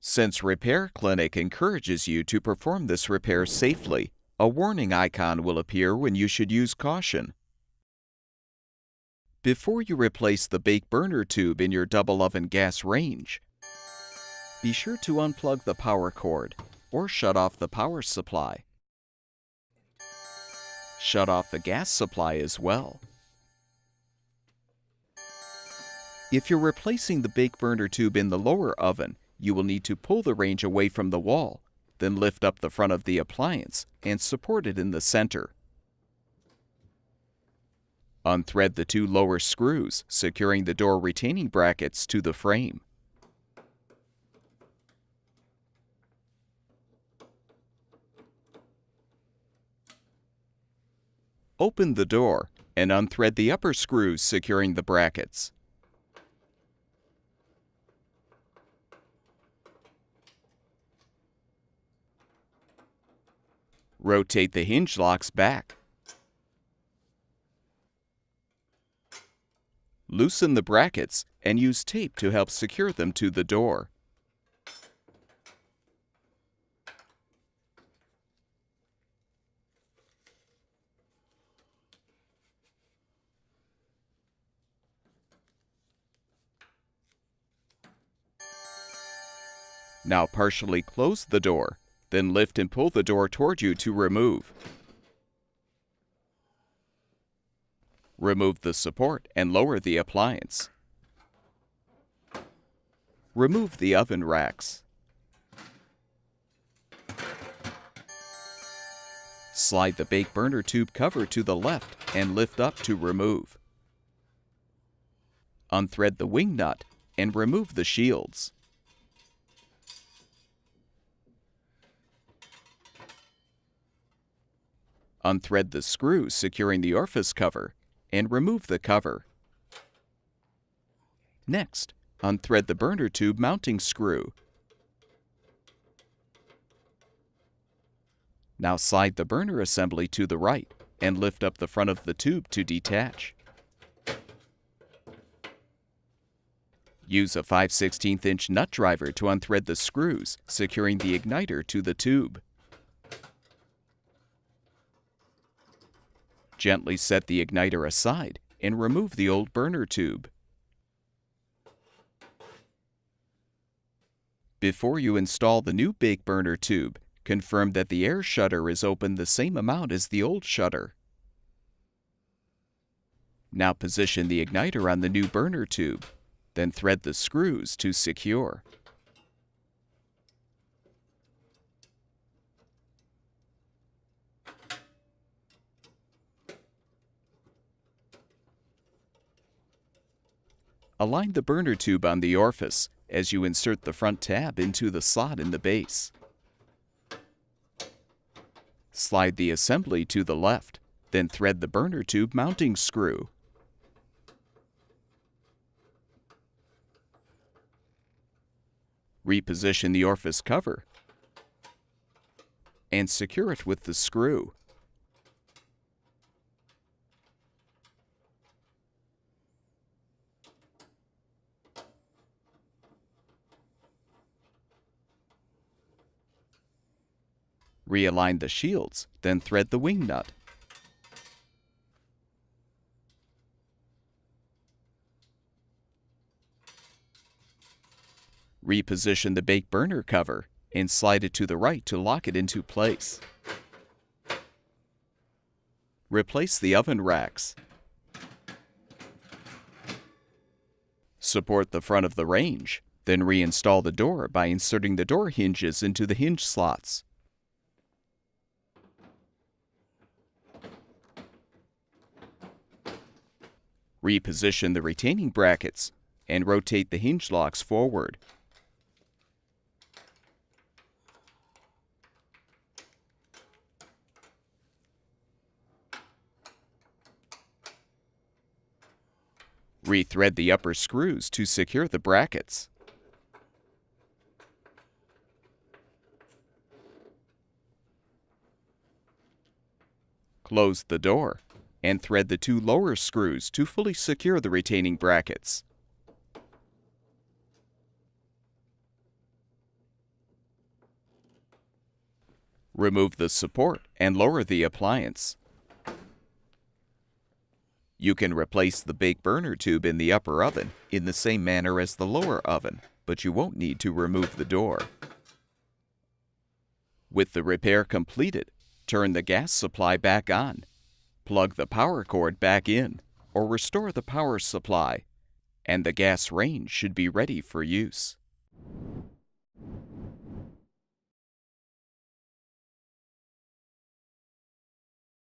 Since Repair Clinic encourages you to perform this repair safely, a warning icon will appear when you should use caution. Before you replace the bake burner tube in your double oven gas range, be sure to unplug the power cord or shut off the power supply. Shut off the gas supply as well. If you're replacing the bake burner tube in the lower oven, you will need to pull the range away from the wall, then lift up the front of the appliance and support it in the center. Unthread the two lower screws, securing the door retaining brackets to the frame. Open the door and unthread the upper screws securing the brackets. Rotate the hinge locks back. Loosen the brackets and use tape to help secure them to the door. Now partially close the door, then lift and pull the door toward you to remove. Remove the support and lower the appliance. Remove the oven racks. Slide the bake burner tube cover to the left and lift up to remove. Unthread the wing nut and remove the shields. Unthread the screw securing the orifice cover and remove the cover. Next, unthread the burner tube mounting screw. Now slide the burner assembly to the right and lift up the front of the tube to detach. Use a 5/16" nut driver to unthread the screws, securing the igniter to the tube. Gently set the igniter aside and remove the old burner tube. Before you install the new bake burner tube, confirm that the air shutter is open the same amount as the old shutter. Now position the igniter on the new burner tube, then thread the screws to secure. Align the burner tube on the orifice as you insert the front tab into the slot in the base. Slide the assembly to the left, then thread the burner tube mounting screw. Reposition the orifice cover and secure it with the screw. Realign the shields, then thread the wing nut. Reposition the bake burner cover and slide it to the right to lock it into place. Replace the oven racks. Support the front of the range, then reinstall the door by inserting the door hinges into the hinge slots. Reposition the retaining brackets and rotate the hinge locks forward. Rethread the upper screws to secure the brackets. Close the door and thread the two lower screws to fully secure the retaining brackets. Remove the support and lower the appliance. You can replace the bake burner tube in the upper oven in the same manner as the lower oven, but you won't need to remove the door. With the repair completed, turn the gas supply back on, plug the power cord back in, or restore the power supply, and the gas range should be ready for use.